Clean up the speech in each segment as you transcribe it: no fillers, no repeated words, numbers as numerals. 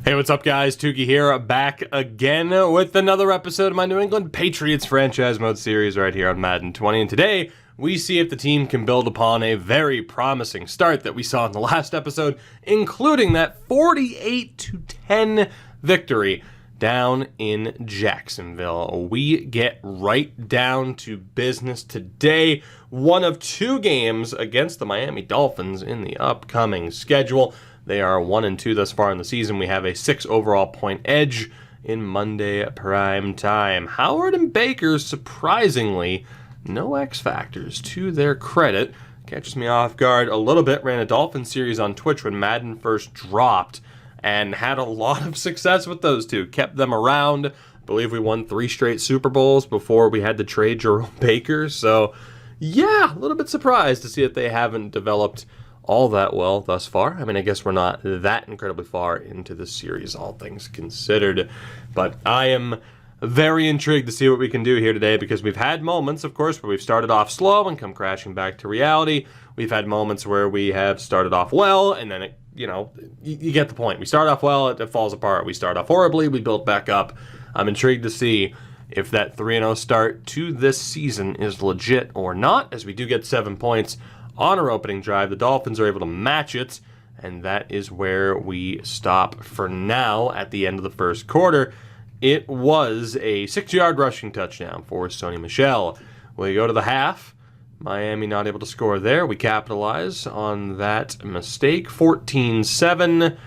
Hey, what's up, guys? Tukey here, back again with another episode of my New England Patriots franchise mode series right here on Madden 20. And today, we see if the team can build upon a very promising start that we saw in the last episode, including that 48-10 victory down in Jacksonville. We get right down to business today. One of two games against the Miami Dolphins in the upcoming schedule. They are 1-2 thus far in the season. We have a 6 overall point edge in Monday prime time. Howard and Baker, surprisingly, no X factors to their credit. Catches me off guard a little bit. Ran a Dolphin series on Twitch when Madden first dropped and had a lot of success with those two. Kept them around. I believe we won 3 straight Super Bowls before we had to trade Jerome Baker. So, yeah, a little bit surprised to see that they haven't developed all that well thus far. I mean, I guess we're not that incredibly far into the series, all things considered. But I am very intrigued to see what we can do here today, because we've had moments, of course, where we've started off slow and come crashing back to reality. We've had moments where we have started off well, and then, you get the point. We start off well, it falls apart. We start off horribly, we build back up. I'm intrigued to see if that 3-0 start to this season is legit or not, as we do get 7 points on our opening drive. The Dolphins are able to match it, and that is where we stop for now at the end of the first quarter. It was a 6-yard rushing touchdown for Sony Michel. We go to the half. Miami not able to score there. We capitalize on that mistake. 14-7.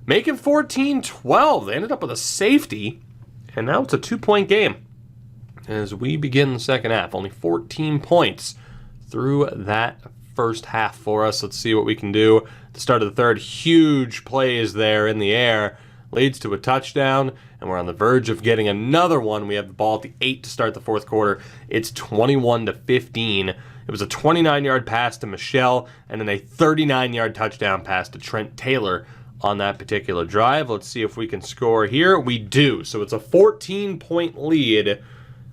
Make it 14-12. They ended up with a safety, and now it's a 2-point game as we begin the second half. Only 14 points through that first half for us. Let's see what we can do. At the start of the third, huge plays there in the air. Leads to a touchdown, and we're on the verge of getting another one. We have the ball at the 8 to start the fourth quarter. It's 21-15. It was a 29-yard pass to Michel, and then a 39-yard touchdown pass to Trent Taylor on that particular drive. Let's see if we can score here. We do. So it's a 14-point lead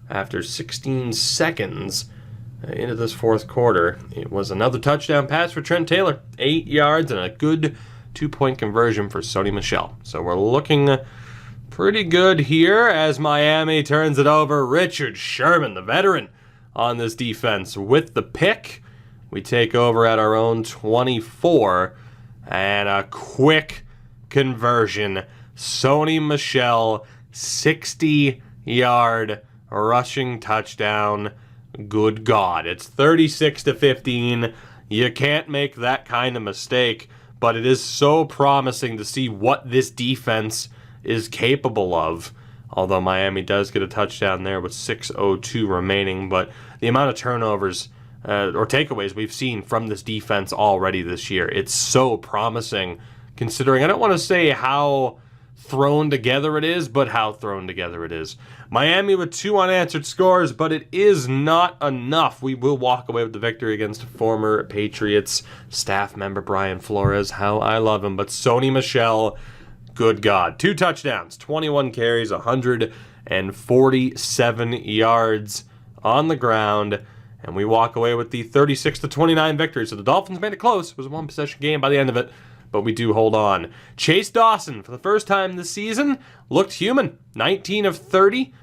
after 16 seconds into this fourth quarter. It was another touchdown pass for Trent Taylor. 8 yards and a good 2-point conversion for Sony Michel. So we're looking pretty good here as Miami turns it over. Richard Sherman, the veteran, on this defense with the pick. We take over at our own 24, and a quick conversion. Sony Michel, 60-yard rushing touchdown. Good God. It's 36-15. You can't make that kind of mistake, but it is so promising to see what this defense is capable of. Although Miami does get a touchdown there with 6:02 remaining, but the amount of turnovers or takeaways we've seen from this defense already this year, it's so promising, considering, I don't want to say how thrown together it is, but how thrown together it is. Miami with 2 unanswered scores, but it is not enough. We will walk away with the victory against former Patriots staff member Brian Flores. How I love him. But Sony Michel, good God. 2 touchdowns, 21 carries, 147 yards on the ground, and we walk away with the 36-29 victory. So the Dolphins made it close. It was a 1-possession game by the end of it, but we do hold on. Chase Dawson, for the first time this season, looked human. 19 of 30,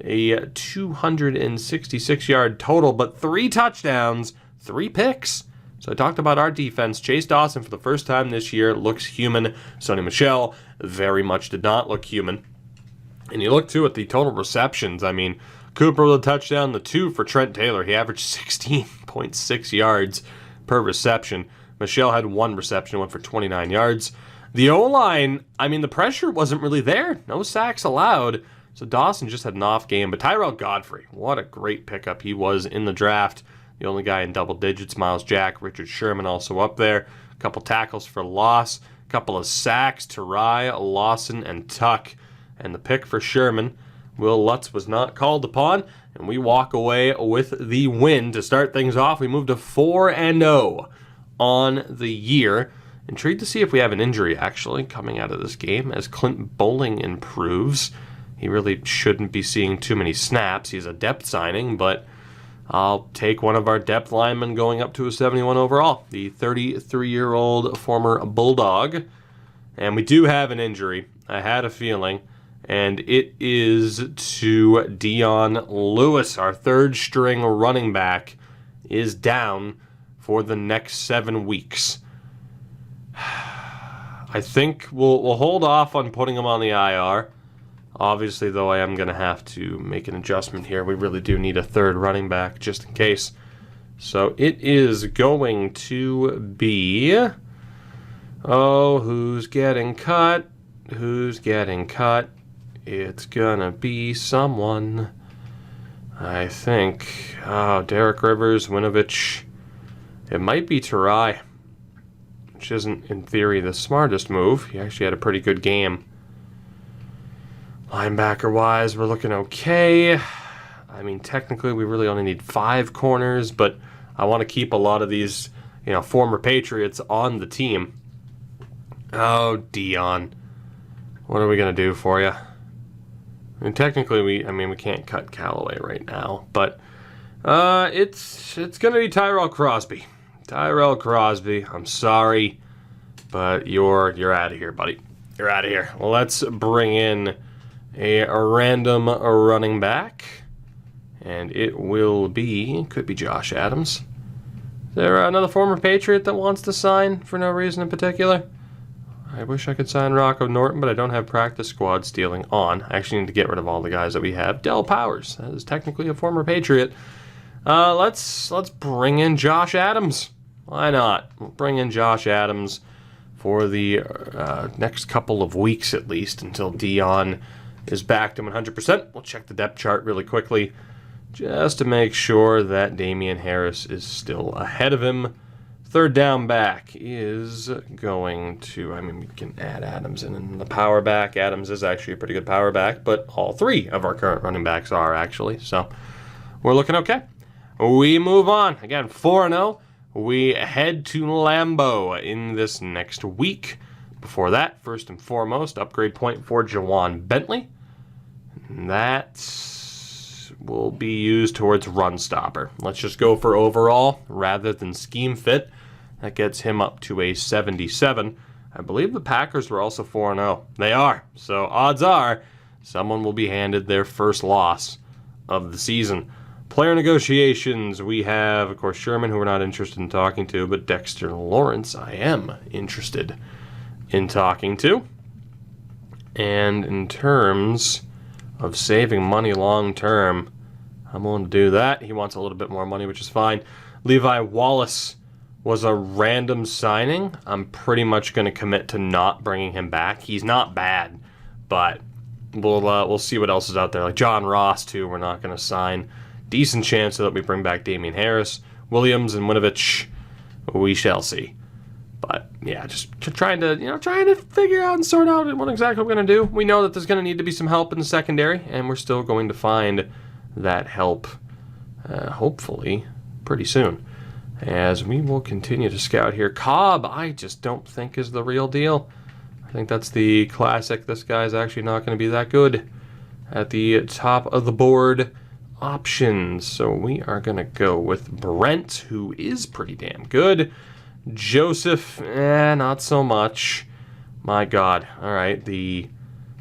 a 266-yard total, but 3 touchdowns, 3 picks. So I talked about our defense. Chase Dawson, for the first time this year, looks human. Sony Michel very much did not look human. And you look, too, at the total receptions. I mean, Cooper with a touchdown, the 2 for Trent Taylor. He averaged 16.6 yards per reception. Michel had 1 reception, went for 29 yards. The O-line, I mean, the pressure wasn't really there. No sacks allowed. So Dawson just had an off game. But Tyrell Godfrey, what a great pickup he was in the draft. The only guy in double digits. Miles Jack, Richard Sherman also up there. A couple tackles for loss. A couple of sacks to Rye, Lawson, and Tuck. And the pick for Sherman, Will Lutz, was not called upon. And we walk away with the win to start things off. We move to 4-0. On the year. Intrigued to see if we have an injury, actually, coming out of this game as Clint Bowling improves. He really shouldn't be seeing too many snaps. He's a depth signing, but I'll take one of our depth linemen going up to a 71 overall. The 33-year-old former Bulldog. And we do have an injury. I had a feeling. And it is to Dion Lewis. Our third string running back is down for the next 7 weeks. I think we'll hold off on putting him on the IR. Obviously, though, I am going to have to make an adjustment here. We really do need a third running back just in case. So it is going to be... Oh, who's getting cut? Who's getting cut? It's gonna be someone. I think. Oh, Derek Rivers, Winovich. It might be Tarai, which isn't, in theory, the smartest move. He actually had a pretty good game. Linebacker-wise, we're looking okay. I mean, technically, we really only need 5 corners, but I want to keep a lot of these, former Patriots on the team. Oh, Dion. What are we going to do for you? I mean, technically, we can't cut Callaway right now, but it's going to be Tyrell Crosby. Tyrell Crosby, I'm sorry, but you're out of here, buddy. You're out of here. Well, let's bring in a random running back, and it could be Josh Adams. Is there another former Patriot that wants to sign for no reason in particular? I wish I could sign Rocco Norton, but I don't have practice squad stealing on. I actually need to get rid of all the guys that we have. Del Powers, that is technically a former Patriot. Let's bring in Josh Adams. Why not? We'll bring in Josh Adams for the next couple of weeks at least until Dion is back to 100%. We'll check the depth chart really quickly just to make sure that Damien Harris is still ahead of him. Third down back is going to, we can add Adams in the power back. Adams is actually a pretty good power back, but all 3 of our current running backs are actually. So we're looking okay. We move on. Again, 4-0. We head to Lambeau in this next week. Before that, first and foremost, upgrade point for Jawan Bentley. That will be used towards run stopper. Let's just go for overall rather than scheme fit. That gets him up to a 77. I believe the Packers were also 4-0. They are. So odds are someone will be handed their first loss of the season. Player negotiations. We have, of course, Sherman, who we're not interested in talking to, but Dexter Lawrence I am interested in talking to. And in terms of saving money long term, I'm willing to do that. He wants a little bit more money, which is fine. Levi Wallace was a random signing. I'm pretty much going to commit to not bringing him back. He's not bad, but we'll see what else is out there. Like John Ross, too, we're not going to sign. Decent chance that we bring back Damien Harris. Williams and Winovich, we shall see. But, yeah, just trying to figure out and sort out what exactly we're going to do. We know that there's going to need to be some help in the secondary, and we're still going to find that help, hopefully, pretty soon. As we will continue to scout here. Cobb, I just don't think is the real deal. I think that's the classic. This guy's actually not going to be that good at the top of the board options. So we are going to go with Brent, who is pretty damn good. Joseph, not so much. My God. All right, the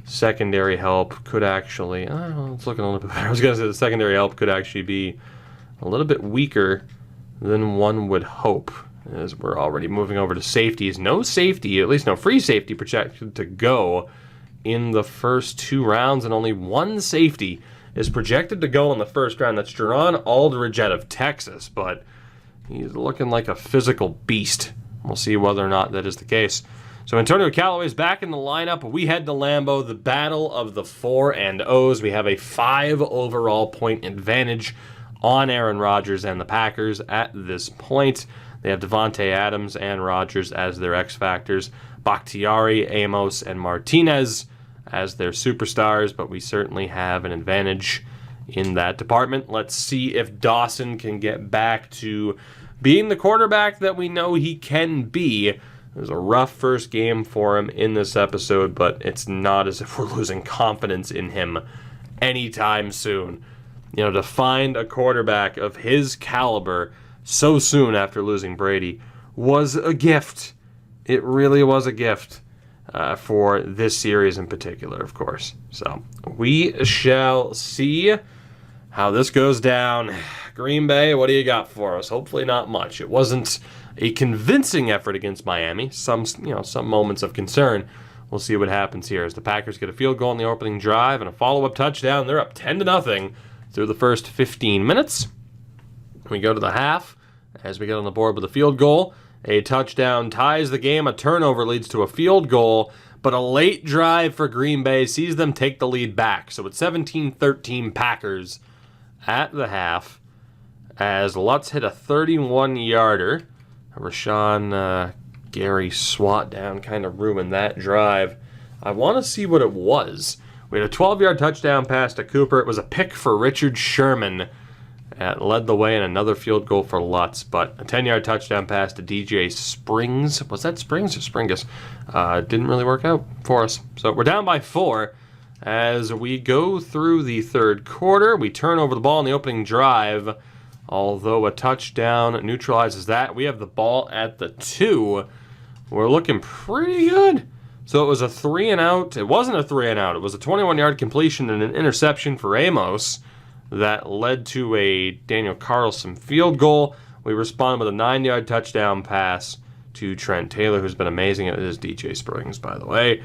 secondary help could actually... it's looking a little bit better. I was going to say the secondary help could actually be a little bit weaker than one would hope, as we're already moving over to safeties. No safety, at least no free safety projected to go in the first 2 rounds, and only 1 safety is projected to go in the first round. That's Jerron Aldridge out of Texas, but he's looking like a physical beast. We'll see whether or not that is the case. So Antonio Callaway's back in the lineup. We head to Lambeau, the battle of the 4-0s. We have a 5 overall point advantage on Aaron Rodgers and the Packers at this point. They have Devontae Adams and Rodgers as their X factors, Bakhtiari, Amos, and Martinez as their superstars, but we certainly have an advantage in that department. Let's see if Dawson can get back to being the quarterback that we know he can be. It was a rough first game for him in this episode, but it's not as if we're losing confidence in him anytime soon. To find a quarterback of his caliber so soon after losing Brady was a gift. It really was a gift. for this series in particular, of course. So we shall see how this goes down. Green Bay, what do you got for us? Hopefully not much. It wasn't a convincing effort against Miami. Some moments of concern. We'll see what happens here as the Packers get a field goal on the opening drive and a follow-up touchdown. They're up 10-0 through the first 15 minutes. We go to the half as we get on the board with a field goal. A touchdown ties the game. A turnover leads to a field goal, but a late drive for Green Bay sees them take the lead back. So it's 17-13 Packers at the half as Lutz hit a 31-yarder. Rashawn Gary swat down kind of ruined that drive. I want to see what it was. We had a 12-yard touchdown pass to Cooper. It was a pick for Richard Sherman. That led the way in another field goal for Lutz, but a 10-yard touchdown pass to DJ Springs. Was that Springs or Springus? Didn't really work out for us. So we're down by 4 as we go through the third quarter. We turn over the ball in the opening drive, although a touchdown neutralizes that. We have the ball at the 2. We're looking pretty good. So it was a 3-and-out. It wasn't a 3-and-out. It was a 21-yard completion and an interception for Amos that led to a Daniel Carlson field goal. We responded with a 9-yard touchdown pass to Trent Taylor, who's been amazing at his DJ Springs, by the way.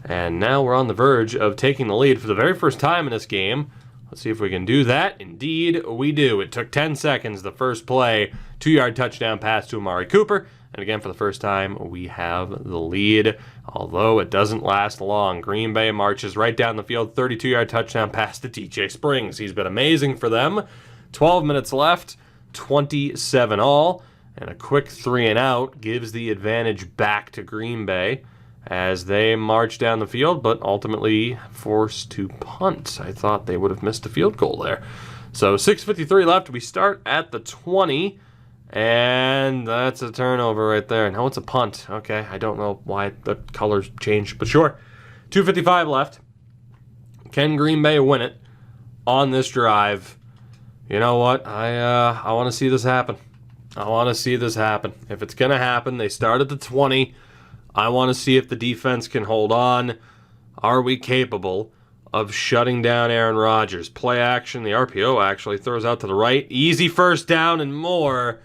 And now we're on the verge of taking the lead for the very first time in this game. Let's see if we can do that. Indeed, we do. It took 10 seconds, the first play. 2-yard touchdown pass to Amari Cooper. And again, for the first time, we have the lead. Although it doesn't last long. Green Bay marches right down the field. 32-yard touchdown pass to DJ Springs. He's been amazing for them. 12 minutes left. 27 all. And a quick 3-and-out gives the advantage back to Green Bay as they march down the field, but ultimately forced to punt. I thought they would have missed a field goal there. So 6:53 left. We start at the 20. And that's a turnover right there. No, it's a punt. Okay, I don't know why the colors changed, but sure. 2:55 left. Can Green Bay win it on this drive? You know what? I want to see this happen. I want to see this happen. If it's going to happen, they start at the 20. I want to see if the defense can hold on. Are we capable of shutting down Aaron Rodgers? Play action. The RPO actually throws out to the right. Easy first down and more.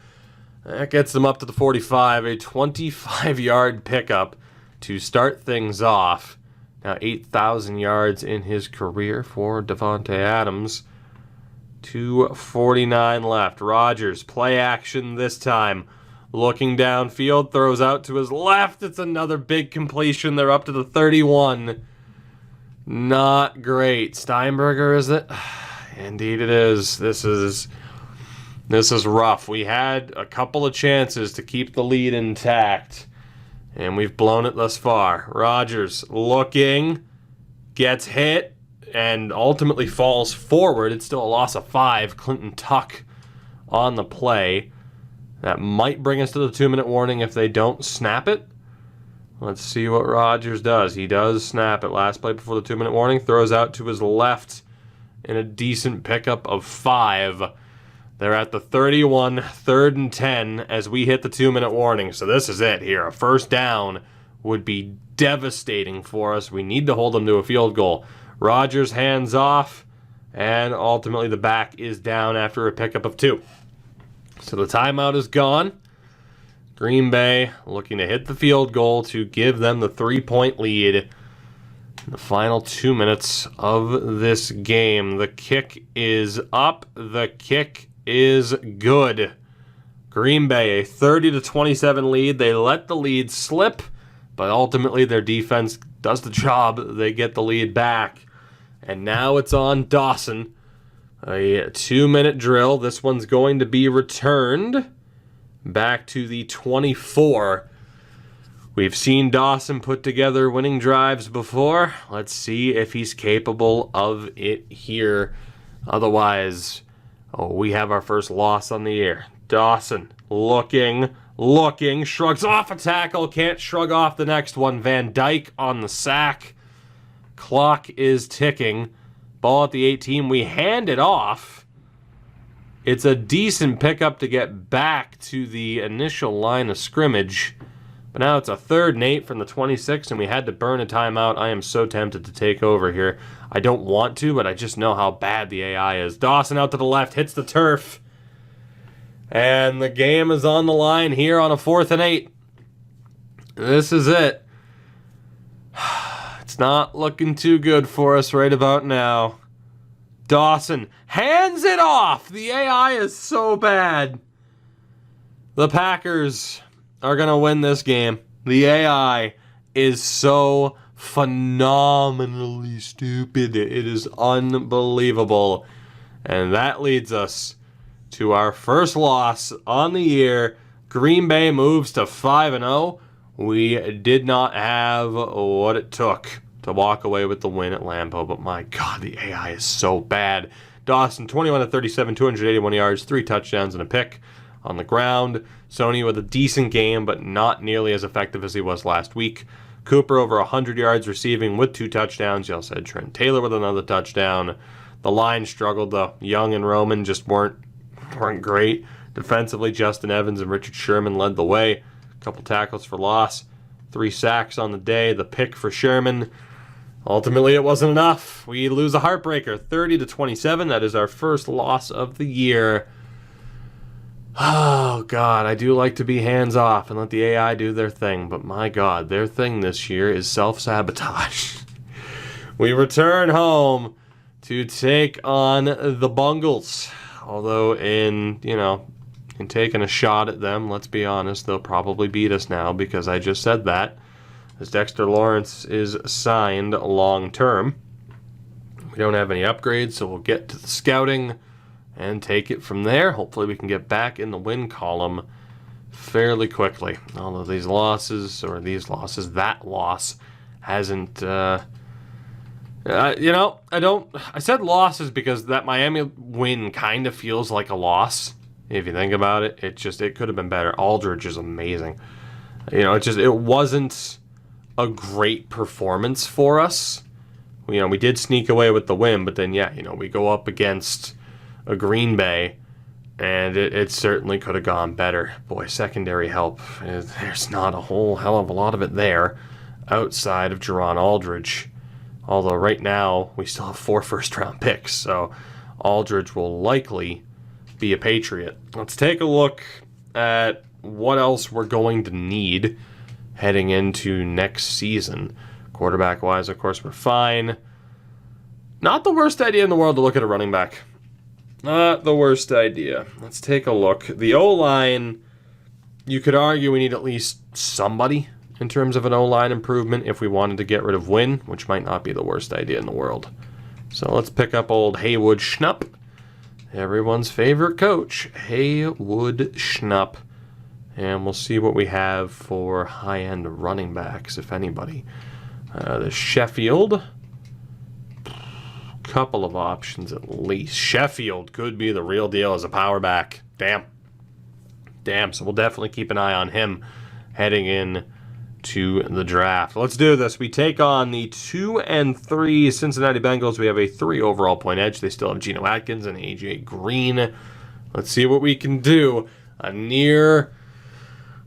That gets them up to the 45, a 25-yard pickup to start things off. Now 8,000 yards in his career for Davante Adams. 2:49 left. Rodgers, play action this time. Looking downfield, throws out to his left. It's another big completion. They're up to the 31. Not great. Steinberger, is it? Indeed it is. This is rough. We had a couple of chances to keep the lead intact, and we've blown it thus far. Rodgers looking, gets hit, and ultimately falls forward. It's still a loss of 5. Clinton Tuck on the play. That might bring us to the 2-minute warning if they don't snap it. Let's see what Rodgers does. He does snap it. Last play before the 2-minute warning. Throws out to his left in a decent pickup of 5. They're at the 31, 3rd and 10 as we hit the 2-minute warning. So this is it here. A first down would be devastating for us. We need to hold them to a field goal. Rodgers hands off, and ultimately the back is down after a pickup of 2. So the timeout is gone. Green Bay looking to hit the field goal to give them the 3-point lead in the final 2 minutes of this game. The kick is up. The kick is good. Green Bay, a 30-27 lead. They let the lead slip, but ultimately their defense does the job. They get the lead back. And now it's on Dawson. A 2-minute drill. This one's going to be returned back to the 24. We've seen Dawson put together winning drives before. Let's see if he's capable of it here. Otherwise, we have our first loss on the year. Dawson looking, shrugs off a tackle, can't shrug off the next one. Van Dyke on the sack. Clock is ticking. Ball at the 18. We hand it off. It's a decent pickup to get back to the initial line of scrimmage. But now it's a 3rd and 8 from the 26, and we had to burn a timeout. I am so tempted to take over here. I don't want to, but I just know how bad the AI is. Dawson out to the left, hits the turf. And the game is on the line here on a 4th and 8. This is it. It's not looking too good for us right about now. Dawson hands it off. The AI is so bad. The Packers are going to win this game. The AI is so phenomenally stupid. It is unbelievable. And that leads us to our first loss on the year. Green Bay moves to 5-0. We did not have what it took to walk away with the win at Lambeau, but my God, the AI is so bad. Dawson, 21 of 37, 281 yards, 3 touchdowns and a pick on the ground. Sony with a decent game, but not nearly as effective as he was last week. Cooper over 100 yards receiving with 2 touchdowns. You also had Trent Taylor with another touchdown. The line struggled, though. Young and Roman just weren't great. Defensively, Justin Evans and Richard Sherman led the way. A couple tackles for loss. 3 sacks on the day. The pick for Sherman. Ultimately, it wasn't enough. We lose a heartbreaker, 30-27. That is our first loss of the year. Oh, God, I do like to be hands-off and let the AI do their thing, but my God, their thing this year is self-sabotage. We return home to take on the Bengals. Although in taking a shot at them, let's be honest, they'll probably beat us now because I just said that. As Dexter Lawrence is signed long-term. We don't have any upgrades, so we'll get to the scouting and take it from there. Hopefully we can get back in the win column fairly quickly. All of that loss hasn't... I said losses because that Miami win kind of feels like a loss. If you think about it, it could have been better. Aldridge is amazing. It wasn't a great performance for us. We did sneak away with the win, but then, we go up against a Green Bay, and it certainly could have gone better. Boy, secondary help, there's not a whole hell of a lot of it there outside of Jerron Aldridge. Although right now, we still have 4 first-round picks, so Aldridge will likely be a Patriot. Let's take a look at what else we're going to need heading into next season. Quarterback-wise, of course, we're fine. Not the worst idea in the world to look at a running back. Not the worst idea. Let's take a look. The O-line, you could argue we need at least somebody in terms of an O-line improvement if we wanted to get rid of Wynn, which might not be the worst idea in the world. So let's pick up old Haywood Schnupp. Everyone's favorite coach, Haywood Schnupp. And we'll see what we have for high-end running backs, if anybody. The Sheffield. Couple of options at least. Sheffield could be the real deal as a power back. Damn. So we'll definitely keep an eye on him heading in to the draft. Let's do this. We take on the 2-3 Cincinnati Bengals. We have a 3 overall point edge. They still have Geno Atkins and AJ Green. Let's see what we can do. A near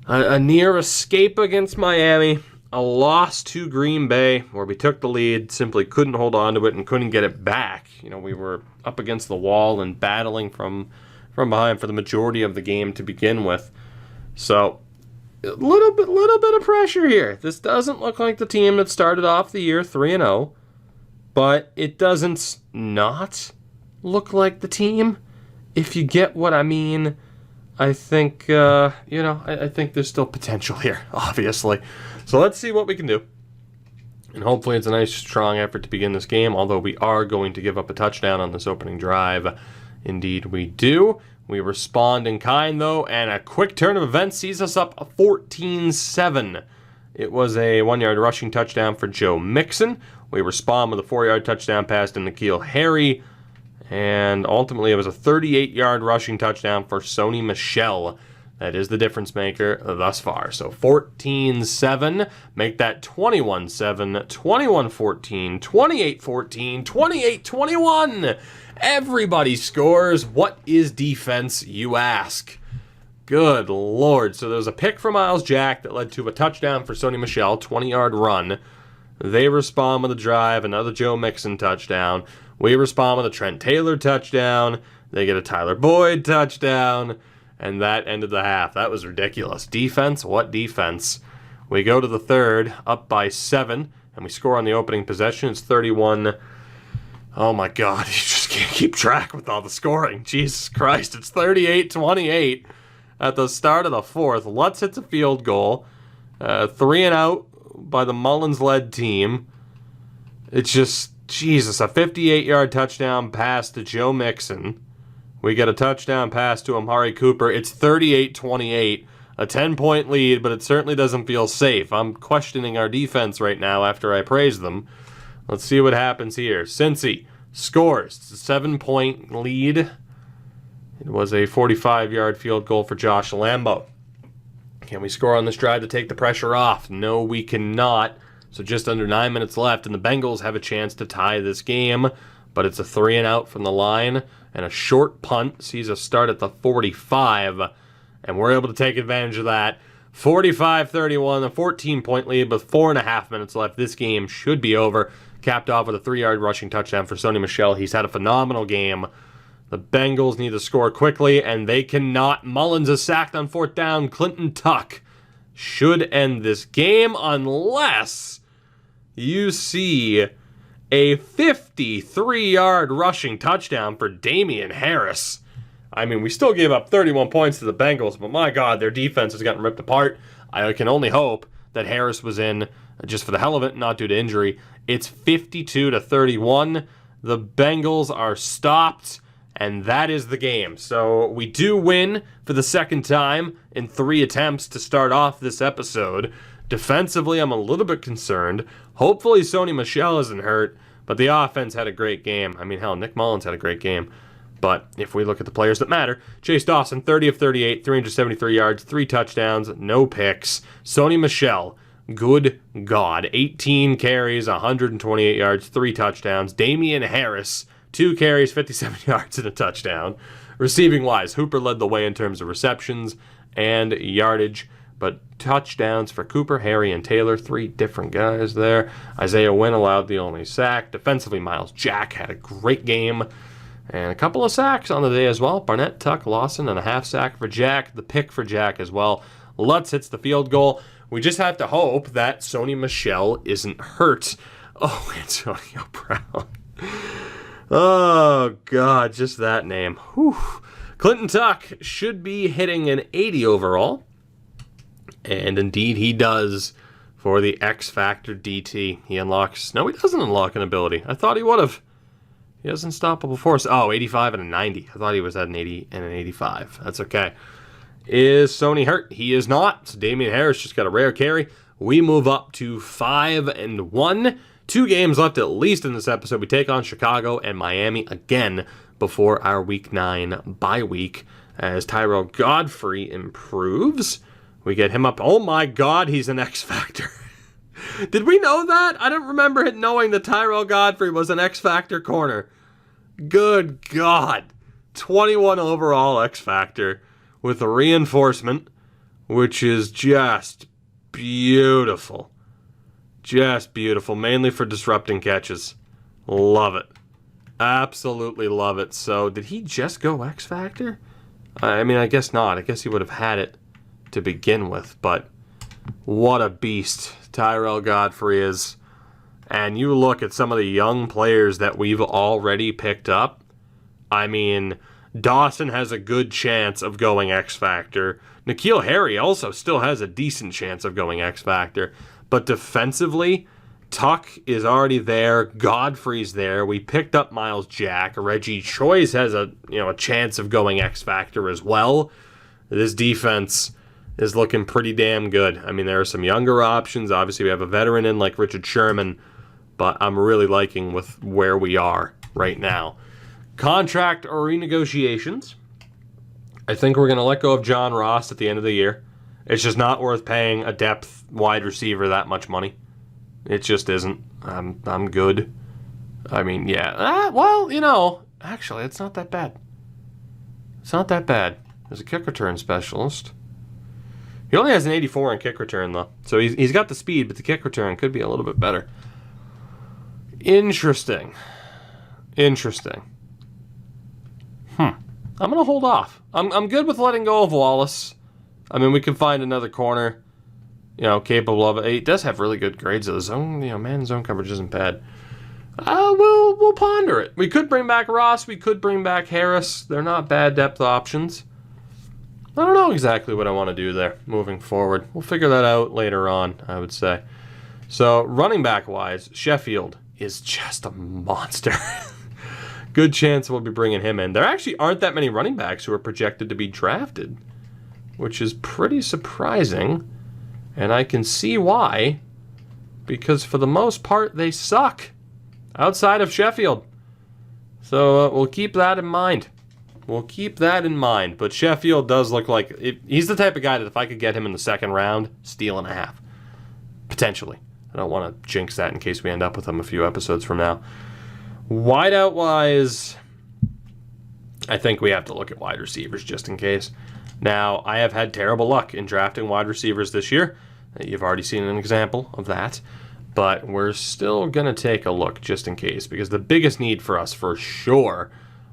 escape against Miami. A loss to Green Bay where we took the lead, simply couldn't hold on to it and couldn't get it back. We were up against the wall and battling from behind for the majority of the game to begin with. So a little bit of pressure here. This doesn't look like the team that started off the year 3-0, but it doesn't not look like the team, if you get what I mean. I think, I think there's still potential here, obviously. So let's see what we can do. And hopefully it's a nice, strong effort to begin this game, although we are going to give up a touchdown on this opening drive. Indeed we do. We respond in kind, though, and a quick turn of events sees us up 14-7. It was a 1-yard rushing touchdown for Joe Mixon. We respond with a 4-yard touchdown pass to N'Keal Harry. And ultimately, it was a 38-yard rushing touchdown for Sony Michel. That is the difference maker thus far. So 14-7, make that 21-7, 21-14, 28-14, 28-21. Everybody scores. What is defense, you ask? Good Lord. So there was a pick for Miles Jack that led to a touchdown for Sony Michel, 20-yard run. They respond with a drive, another Joe Mixon touchdown. We respond with a Trent Taylor touchdown. They get a Tyler Boyd touchdown. And that ended the half. That was ridiculous. Defense? What defense? We go to the third, up by 7, and we score on the opening possession. It's 31. Oh my God, you just can't keep track with all the scoring. Jesus Christ, it's 38-28 at the start of the fourth. Lutz hits a field goal. 3 and out by the Mullins-led team. It's just, Jesus, a 58-yard touchdown pass to Joe Mixon. We get a touchdown pass to Amari Cooper. It's 38-28, a 10-point lead, but it certainly doesn't feel safe. I'm questioning our defense right now after I praise them. Let's see what happens here. Cincy scores. It's a 7-point lead. It was a 45-yard field goal for Josh Lambo. Can we score on this drive to take the pressure off? No, we cannot. So just under 9 minutes left, and the Bengals have a chance to tie this game, but it's a 3 and out from the line, and a short punt sees us start at the 45, and we're able to take advantage of that. 45-31, a 14-point lead with 4.5 minutes left. This game should be over. Capped off with a 3-yard rushing touchdown for Sony Michel. He's had a phenomenal game. The Bengals need to score quickly, and they cannot. Mullins is sacked on 4th down. Clinton Tuck should end this game unless you see a 53-yard rushing touchdown for Damien Harris. I mean, we still gave up 31 points to the Bengals, but my God, their defense has gotten ripped apart. I can only hope that Harris was in just for the hell of it, not due to injury. It's 52-31. The Bengals are stopped, and that is the game. So we do win for the second time in 3 attempts to start off this episode. Defensively, I'm a little bit concerned. Hopefully Sony Michel isn't hurt, but the offense had a great game. I mean, hell, Nick Mullins had a great game. But if we look at the players that matter, Chase Dawson, 30 of 38, 373 yards, 3 touchdowns, no picks. Sony Michel, good God, 18 carries, 128 yards, 3 touchdowns. Damien Harris, 2 carries, 57 yards, and a touchdown. Receiving-wise, Hooper led the way in terms of receptions and yardage, but touchdowns for Cooper, Harry, and Taylor, 3 different guys there. Isaiah Wynn allowed the only sack. Defensively, Miles Jack had a great game, and a couple of sacks on the day as well. Barnett, Tuck, Lawson, and a half sack for Jack. The pick for Jack as well. Lutz hits the field goal. We just have to hope that Sony Michel isn't hurt. Oh, Antonio Brown. Oh, God, just that name. Whew. Clinton Tuck should be hitting an 80 overall. And indeed he does for the X Factor DT. He unlocks... No, he doesn't unlock an ability. I thought he would have. He has Unstoppable Force. Oh, 85 and a 90. I thought he was at an 80 and an 85. That's okay. Is Sony hurt? He is not. So Damien Harris just got a rare carry. We move up to 5-1. 2 games left at least in this episode. We take on Chicago and Miami again before our Week 9 bye week as Tyrell Godfrey improves. We get him up. Oh my God, he's an X Factor. Did we know that? I don't remember knowing that Tyrell Godfrey was an X Factor corner. Good God. 21 overall X Factor with a reinforcement, which is just beautiful. Just beautiful, mainly for disrupting catches. Love it. Absolutely love it. So, did he just go X Factor? I mean, I guess not. I guess he would have had it to begin with, but what a beast Tyrell Godfrey is. And you look at some of the young players that we've already picked up. I mean, Dawson has a good chance of going X Factor. N'Keal Harry also still has a decent chance of going X Factor. But defensively, Tuck is already there. Godfrey's there. We picked up Miles Jack. Reggie Choice has a chance of going X Factor as well. This defense is looking pretty damn good. I mean, there are some younger options. Obviously, we have a veteran in like Richard Sherman, but I'm really liking with where we are right now. Contract or renegotiations. I think we're going to let go of John Ross at the end of the year. It's just not worth paying a depth wide receiver that much money. It just isn't. I'm good. I mean, yeah. Well, actually, it's not that bad. It's not that bad. as a kick return specialist. He only has an 84 in kick return, though. So he's got the speed, but the kick return could be a little bit better. Interesting. I'm going to hold off. I'm good with letting go of Wallace. I mean, we can find another corner, capable of it. He does have really good grades of the zone. Man zone coverage isn't bad. We'll ponder it. We could bring back Ross. We could bring back Harris. They're not bad depth options. I don't know exactly what I want to do there moving forward. We'll figure that out later on, I would say. So, running back-wise, Sheffield is just a monster. Good chance we'll be bringing him in. There actually aren't that many running backs who are projected to be drafted, which is pretty surprising. And I can see why, because for the most part, they suck outside of Sheffield. So we'll keep that in mind. But Sheffield does look like he's the type of guy that if I could get him in the second round, steal and a half. Potentially. I don't want to jinx that in case we end up with him a few episodes from now. Wideout-wise, I think we have to look at wide receivers just in case. Now, I have had terrible luck in drafting wide receivers this year. You've already seen an example of that. But we're still going to take a look just in case, because the biggest need for us for sure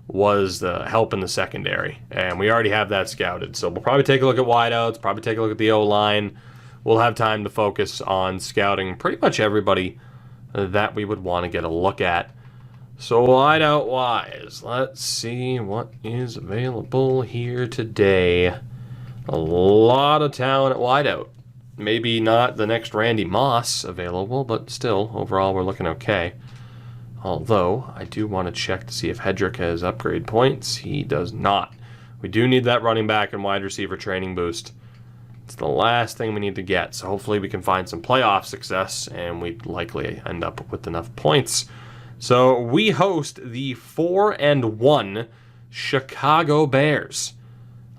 was the help in the secondary. And we already have that scouted. So we'll probably take a look at wideouts, probably take a look at the O-line. We'll have time to focus on scouting pretty much everybody that we would want to get a look at. So wideout-wise, let's see what is available here today. A lot of talent at wideout. Maybe not the next Randy Moss available, but still, overall, we're looking okay. Although, I do want to check to see if Hedrick has upgrade points. He does not. We do need that running back and wide receiver training boost. It's the last thing we need to get, so hopefully we can find some playoff success, and we'd likely end up with enough points. So we host the 4-1 Chicago Bears.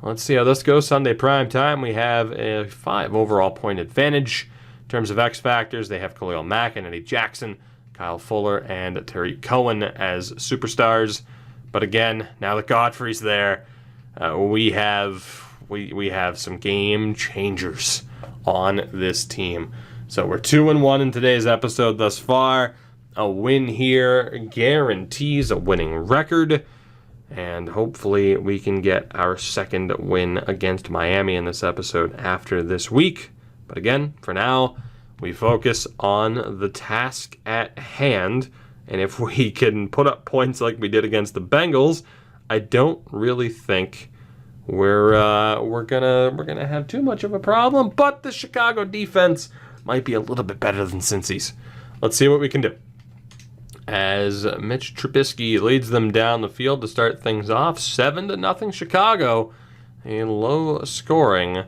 Let's see how this goes. Sunday prime time, we have a 5 overall point advantage. In terms of X factors, they have Khalil Mack and Eddie Jackson, Kyle Fuller, and Terry Cohen as superstars. But again, now that Godfrey's there, we have some game changers on this team. So we're 2-1 in today's episode thus far. A win here guarantees a winning record. And hopefully we can get our second win against Miami in this episode after this week. But again, for now, we focus on the task at hand. And if we can put up points like we did against the Bengals, I don't really think we're gonna have too much of a problem. But the Chicago defense might be a little bit better than Cincy's. Let's see what we can do. As Mitch Trubisky leads them down the field to start things off, 7-0 Chicago. A low-scoring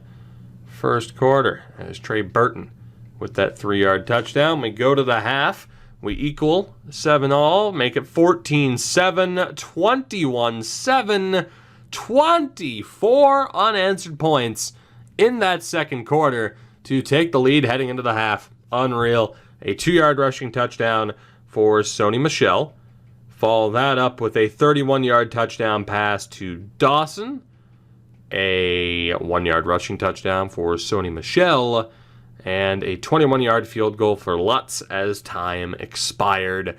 first quarter. As Trey Burton with that 3-yard touchdown. We go to the half. We equal 7-all, make it 14-7, 21-7, 24 unanswered points in that second quarter to take the lead heading into the half. Unreal. A 2-yard rushing touchdown for Sony Michel. Follow that up with a 31-yard touchdown pass to Dawson. A 1-yard rushing touchdown for Sony Michel. And a 21-yard field goal for Lutz as time expired.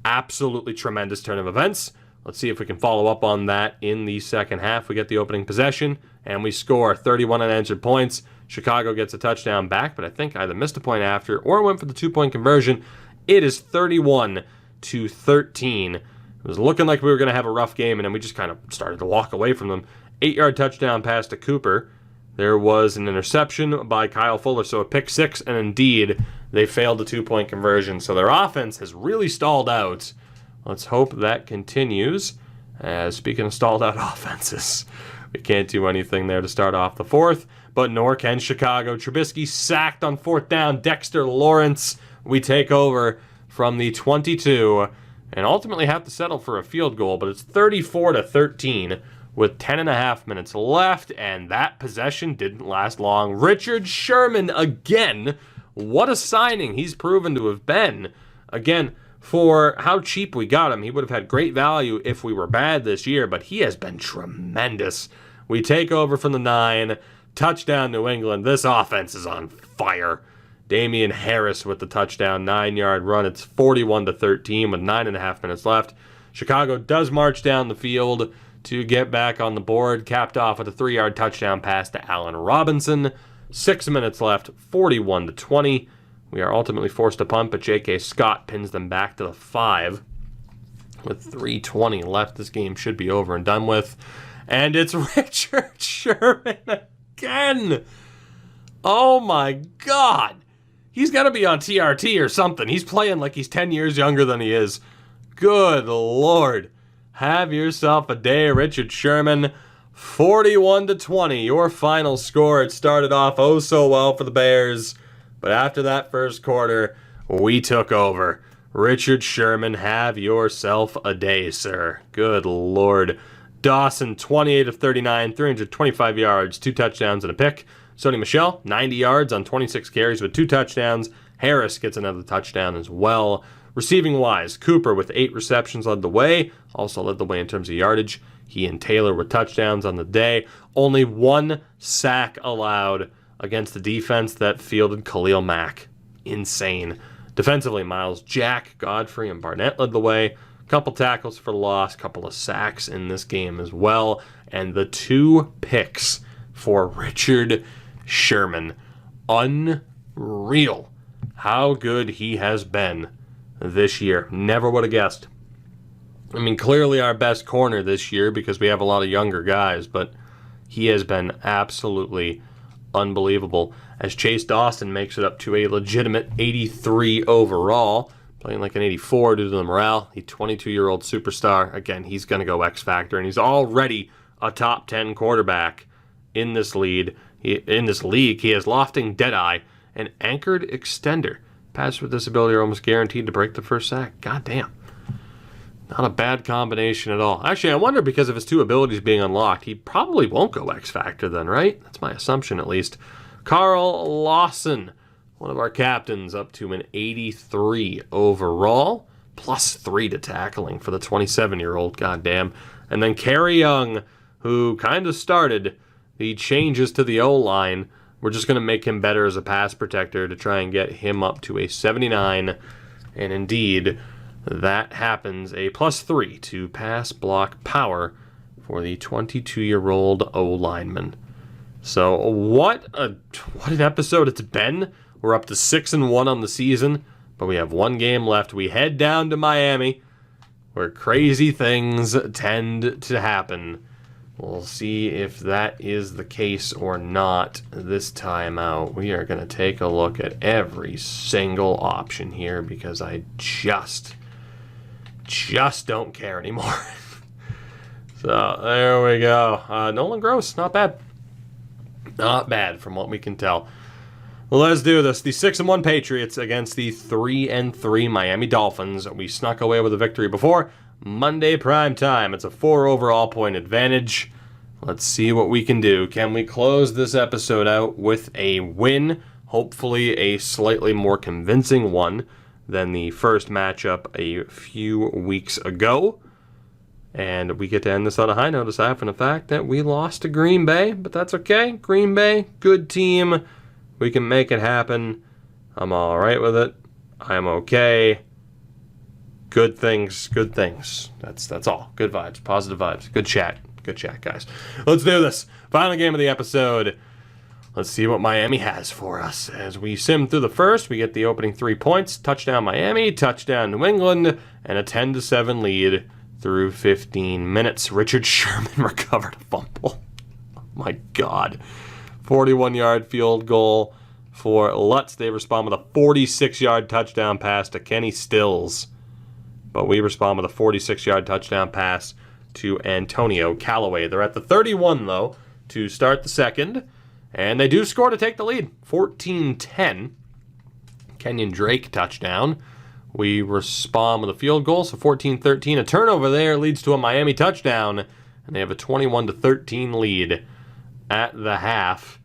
Absolutely tremendous turn of events. Let's see if we can follow up on that in the second half. We get the opening possession, and we score 31 unanswered points. Chicago gets a touchdown back, but I think either missed a point after or went for the 2-point conversion. It is 31-13. It was looking like we were going to have a rough game, and then we just kind of started to walk away from them. 8-yard touchdown pass to Cooper. There was an interception by Kyle Fuller, so a pick six, and indeed, they failed the 2-point conversion. So their offense has really stalled out. Let's hope that continues. Speaking of stalled out offenses, we can't do anything there to start off the fourth, but nor can Chicago. Trubisky sacked on 4th down. Dexter Lawrence, we take over from the 22 and ultimately have to settle for a field goal, but it's 34-13 with 10.5 minutes left, and that possession didn't last long. Richard Sherman again. What a signing he's proven to have been. Again, for how cheap we got him, he would have had great value if we were bad this year, but he has been tremendous We take over from the 9. Touchdown, New England. This offense is on fire. Damien Harris with the touchdown, 9-yard run. It's 41-13 with 9.5 minutes left. Chicago does march down the field to get back on the board, capped off with a 3-yard touchdown pass to Allen Robinson. 6 minutes left, 41-20. We are ultimately forced to punt, but J.K. Scott pins them back to the 5. With 3:20 left, this game should be over and done with. And it's Richard Sherman again. Oh my God. He's got to be on TRT or something. He's playing like he's 10 years younger than he is. Good Lord. Have yourself a day, Richard Sherman. 41-20, your final score. It started off oh so well for the Bears, but after that first quarter, we took over. Richard Sherman, have yourself a day, sir. Good Lord. Dawson, 28 of 39, 325 yards, 2 touchdowns and a pick. Sony Michel, 90 yards on 26 carries with 2 touchdowns. Harris gets another touchdown as well. Receiving-wise, Cooper with 8 receptions led the way. Also led the way in terms of yardage. He and Taylor with touchdowns on the day. Only 1 sack allowed against the defense that fielded Khalil Mack. Insane. Defensively, Miles Jack, Godfrey, and Barnett led the way. Couple tackles for loss, couple of sacks in this game as well. And the 2 picks for Richard Sherman. Unreal how good he has been this year. Never would have guessed. I mean, clearly our best corner this year because we have a lot of younger guys, but he has been absolutely unbelievable as Chase Dawson makes it up to a legitimate 83 overall, playing like an 84 due to the morale. The 22-year-old superstar, again, he's going to go X Factor, and he's already a top 10 quarterback in this league. He has lofting deadeye and anchored extender. Pass with disability are almost guaranteed to break the first sack. God damn. Not a bad combination at all. Actually, I wonder because of his 2 abilities being unlocked, he probably won't go X Factor then, right? That's my assumption at least. Carl Lawson, one of our captains, up to an 83 overall, plus 3 to tackling for the 27-year-old, goddamn. And then Kerry Young, who kind of started the changes to the O-line. We're just going to make him better as a pass protector to try and get him up to a 79. And indeed, that happens, a plus 3 to pass block power for the 22-year-old O-lineman. So what an episode it's been. We're up to 6-1 on the season, but we have 1 game left. We head down to Miami, where crazy things tend to happen. We'll see if that is the case or not this time out. We are going to take a look at every single option here because I just don't care anymore. So there we go. Nolan Gross, not bad. Not bad from what we can tell. Well, let's do this. The 6-1 Patriots against the 3-3 Miami Dolphins. We snuck away with a victory before. Monday prime time. It's a 4 overall point advantage. Let's see what we can do. Can we close this episode out with a win? Hopefully a slightly more convincing one than the first matchup a few weeks ago. And we get to end this on a high note aside from the fact that we lost to Green Bay, but that's okay. Green Bay, good team. We can make it happen. I'm all right with it. I'm okay. Good things, good things. That's all. Good vibes, positive vibes. Good chat, guys. Let's do this. Final game of the episode. Let's see what Miami has for us. As we sim through the first, we get the opening 3 points. Touchdown Miami, touchdown New England, and a 10-7 lead through 15 minutes. Richard Sherman recovered a fumble. Oh my God. 41-yard field goal for Lutz. They respond with a 46-yard touchdown pass to Kenny Stills. But we respond with a 46-yard touchdown pass to Antonio Callaway. They're at the 31, though, to start the second. And they do score to take the lead. 14-10. Kenyon Drake touchdown. We respond with a field goal, so 14-13. A turnover there leads to a Miami touchdown. And they have a 21-13 lead at the half.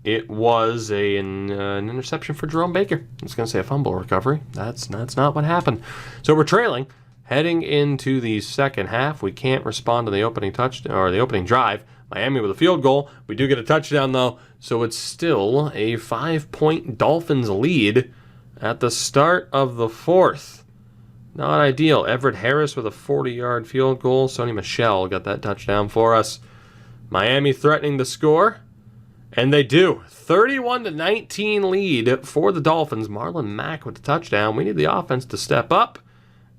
It was an interception for Jerome Baker. I was going to say a fumble recovery. That's not what happened. So we're trailing Heading into the second half, we can't respond to the opening touchdown or the opening drive. Miami with a field goal. We do get a touchdown, though, so it's still a 5-point Dolphins lead at the start of the fourth. Not ideal. Everett Harris with a 40-yard field goal. Sony Michel got that touchdown for us. Miami threatening the score, and they do. 31-19 lead for the Dolphins. Marlon Mack with the touchdown. We need the offense to step up,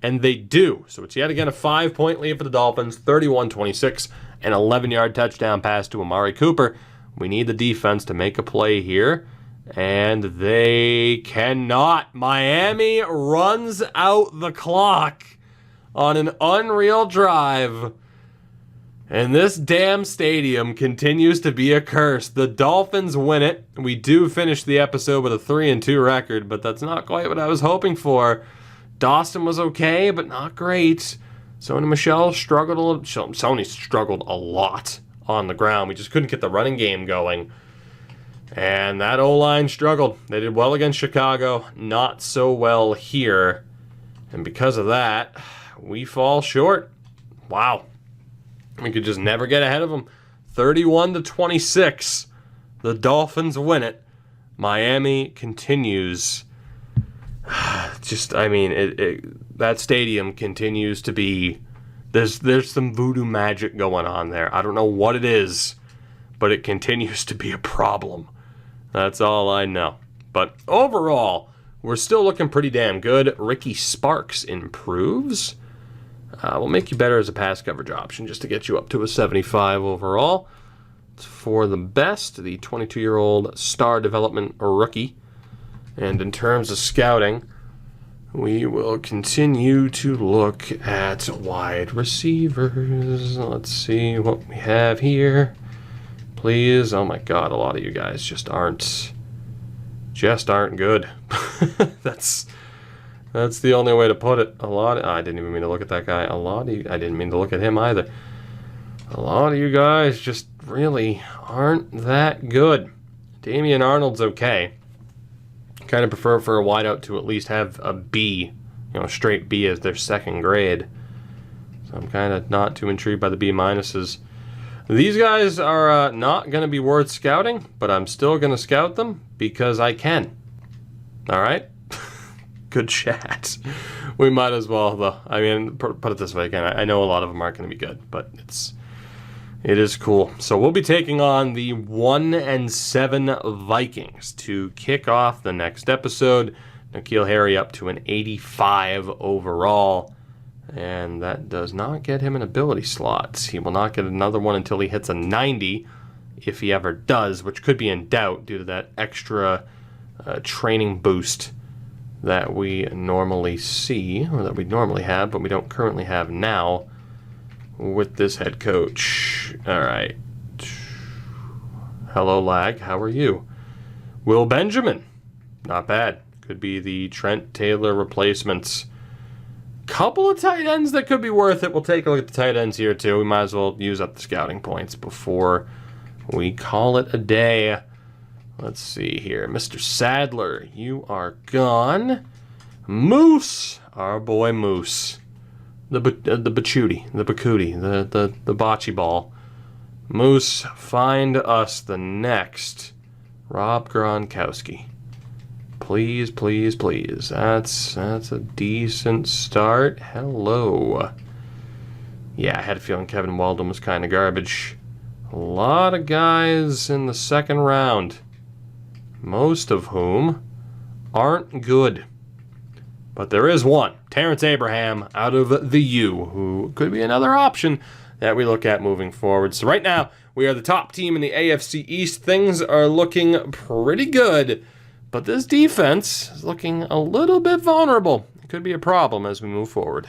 and they do. So it's yet again a 5-point lead for the Dolphins, 31-26. An 11-yard touchdown pass to Amari Cooper. We need the defense to make a play here, and they cannot. Miami runs out the clock on an unreal drive, and this damn stadium continues to be a curse. The Dolphins win it. We do finish the episode with a 3-2 record, but that's not quite what I was hoping for. Dawson was okay, but not great. Sony Michel struggled a little. Sony struggled a lot on the ground. We just couldn't get the running game going. And that O-line struggled. They did well against Chicago, not so well here. And because of that, we fall short. Wow. We could just never get ahead of them. 31-26. The Dolphins win it. Miami continues. That stadium continues to be, there's some voodoo magic going on there. I don't know what it is, but it continues to be a problem. That's all I know. But overall, we're still looking pretty damn good. Ricky Sparks improves. We'll make you better as a pass coverage option just to get you up to a 75 overall. It's for the best, the 22-year-old star development rookie. And in terms of scouting, we will continue to look at wide receivers. Let's see what we have here. Please. Oh my God, a lot of you guys just aren't good. That's the only way to put it. I didn't even mean to look at that guy. I didn't mean to look at him either. A lot of you guys just really aren't that good. Damian Arnold's okay. Kind of prefer for a wideout to at least have a B, straight B as their second grade. So I'm kind of not too intrigued by the B minuses. These guys are not going to be worth scouting, but I'm still going to scout them because I can. All right? Good chat. We might as well, though. I mean, put it this way again. I know a lot of them aren't going to be good, but it is cool. So we'll be taking on the 1-7 Vikings to kick off the next episode. N'Keal Harry up to an 85 overall. And that does not get him an ability slot. He will not get another one until he hits a 90, if he ever does, which could be in doubt due to that extra training boost that we normally see, or that we normally have, but we don't currently have now with this head coach. All right. Hello, lag. How are you? Will Benjamin. Not bad. Could be the Trent Taylor replacements. Couple of tight ends that could be worth it. We'll take a look at the tight ends here, too. We might as well use up the scouting points before we call it a day. Let's see here. Mr. Sadler, you are gone. Moose. Our boy Moose. The bacootie, the bocce ball. Moose, find us the next Rob Gronkowski. Please, please, please. That's a decent start. Hello. Yeah, I had a feeling Kevin Weldon was kind of garbage. A lot of guys in the second round, most of whom aren't good. But there is one, Terrence Abraham, out of the U, who could be another option that we look at moving forward. So right now, we are the top team in the AFC East. Things are looking pretty good, but this defense is looking a little bit vulnerable. It could be a problem as we move forward.